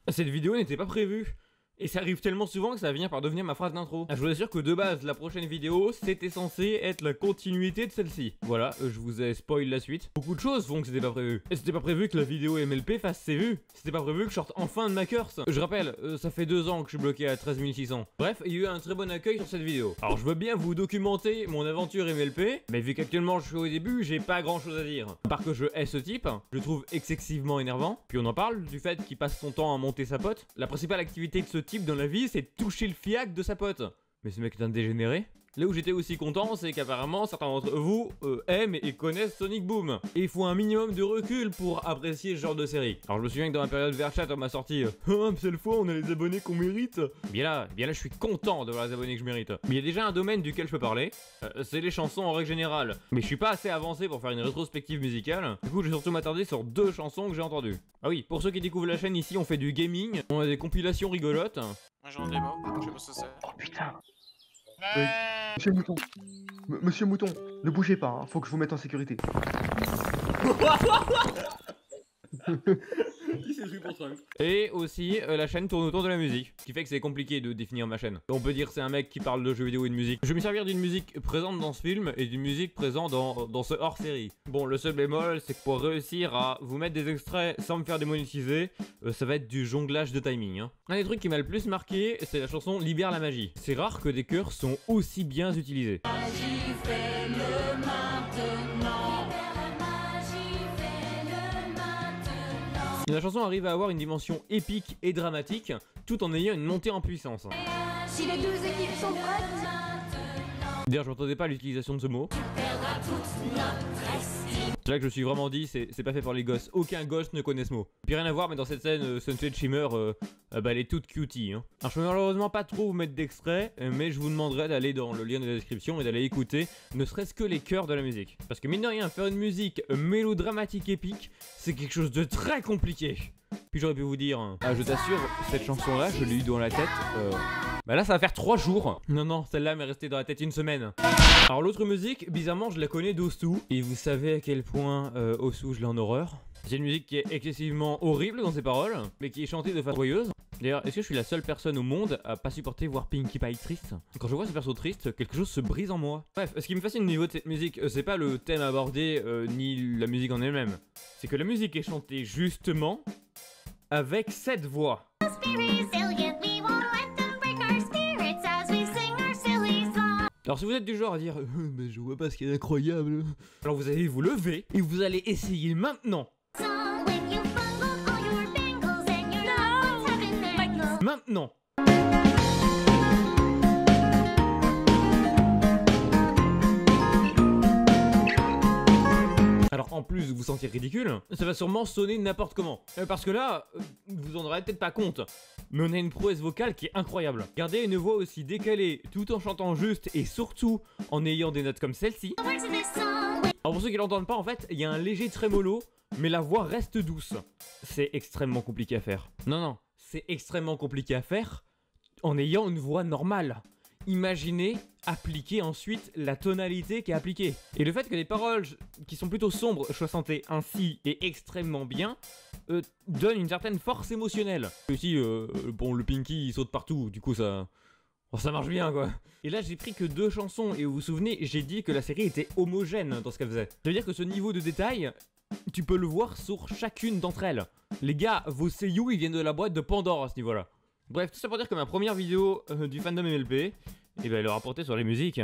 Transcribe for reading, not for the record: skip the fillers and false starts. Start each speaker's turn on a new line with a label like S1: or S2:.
S1: Cette vidéo n'était pas prévue. Et ça arrive tellement souvent que ça va finir par devenir ma phrase d'intro. Je vous assure que de base, la prochaine vidéo, c'était censé être la continuité de celle-ci. Voilà, je vous ai spoil la suite. Beaucoup de choses font que c'était pas prévu. Et c'était pas prévu que la vidéo MLP fasse ses vues. C'était pas prévu que je sorte enfin de ma curse. Je rappelle, ça fait 2 ans que je suis bloqué à 13 600. Bref, il y a eu un très bon accueil sur cette vidéo. Alors je veux bien vous documenter mon aventure MLP, mais vu qu'actuellement je suis au début, j'ai pas grand chose à dire. À part que je hais ce type, je le trouve excessivement énervant. Puis on en parle du fait qu'il passe son temps à monter sa pote. La principale activité de ce type dans la vie, c'est toucher le fiac de sa pote. Mais ce mec est un dégénéré. Là où j'étais aussi content, c'est qu'apparemment certains d'entre vous aiment et connaissent Sonic Boom. Et il faut un minimum de recul pour apprécier ce genre de série. Alors je me souviens que dans la période Verchat, on m'a sorti cette fois on a les abonnés qu'on mérite. Bien là, je suis content d'avoir les abonnés que je mérite. Mais il y a déjà un domaine duquel je peux parler, c'est les chansons en règle générale. Mais je suis pas assez avancé pour faire une rétrospective musicale. Du coup je vais surtout m'attarder sur 2 chansons que j'ai entendues. Ah oui, pour ceux qui découvrent la chaîne ici, on fait du gaming, on a des compilations rigolotes.
S2: Moi j'ai un débat, je sais pas ce que c'est.
S3: Oh putain. Monsieur Mouton, Monsieur Mouton, ne bougez pas, hein, faut que je vous mette en sécurité.
S1: Et aussi, la chaîne tourne autour de la musique, ce qui fait que c'est compliqué de définir ma chaîne. On peut dire que c'est un mec qui parle de jeux vidéo et de musique. Je vais me servir d'une musique présente dans ce film et d'une musique présente dans ce hors-série. Bon, le seul bémol, c'est que pour réussir à vous mettre des extraits sans me faire démonétiser, ça va être du jonglage de timing. Hein. Un des trucs qui m'a le plus marqué, c'est la chanson Libère la magie. C'est rare que des chœurs sont aussi bien utilisés. La chanson arrive à avoir une dimension épique et dramatique, tout en ayant une montée en puissance.
S4: Si les 2 équipes sont prêtes.
S1: D'ailleurs, je n'entendais pas l'utilisation de ce mot. C'est là que je me suis vraiment dit, c'est pas fait pour les gosses. Aucun gosse ne connaît ce mot. Puis rien à voir, mais dans cette scène, Sunset Shimmer, elle est toute cutie. Hein. Alors je peux malheureusement pas trop vous mettre d'extrait, mais je vous demanderai d'aller dans le lien de la description et d'aller écouter, ne serait-ce que les chœurs de la musique. Parce que mine de rien, faire une musique mélodramatique épique, c'est quelque chose de très compliqué. Puis j'aurais pu vous dire, je t'assure, cette chanson-là, je l'ai eu dans la tête. Bah là ça va faire 3 jours. Non, celle-là m'est restée dans la tête 1 semaine. Alors l'autre musique, bizarrement je la connais d'Osu. Et vous savez à quel point Osu je l'ai en horreur. C'est une musique qui est excessivement horrible dans ses paroles, mais qui est chantée de façon joyeuse. D'ailleurs, est-ce que je suis la seule personne au monde à pas supporter voir Pinkie Pie triste? Quand je vois ce perso triste, quelque chose se brise en moi. Bref, ce qui me fascine au niveau de cette musique, c'est pas le thème abordé, ni la musique en elle-même. C'est que la musique est chantée justement avec cette voix. Alors si vous êtes du genre à dire mais je vois pas ce qui est incroyable, alors vous allez vous lever et vous allez essayer maintenant. Maintenant. Alors en plus de vous sentir ridicule, ça va sûrement sonner n'importe comment. Parce que là, vous en aurez peut-être pas compte, mais on a une prouesse vocale qui est incroyable. Gardez une voix aussi décalée, tout en chantant juste et surtout en ayant des notes comme celle-ci. Alors pour ceux qui l'entendent pas, en fait, il y a un léger trémolo, mais la voix reste douce. C'est extrêmement compliqué à faire. Non, c'est extrêmement compliqué à faire en ayant une voix normale. Imaginez appliquer ensuite la tonalité qui est appliquée. Et le fait que les paroles qui sont plutôt sombres soient chantées ainsi et extrêmement bien donne une certaine force émotionnelle. Aussi, bon, le Pinky il saute partout, du coup ça marche bien quoi. Et là j'ai pris que 2 chansons et vous vous souvenez, j'ai dit que la série était homogène dans ce qu'elle faisait. Ça veut dire que ce niveau de détail, tu peux le voir sur chacune d'entre elles. Les gars, vos seiyuu ils viennent de la boîte de Pandore à ce niveau là. Bref, tout ça pour dire que ma première vidéo du fandom MLP, elle a rapporté sur les musiques.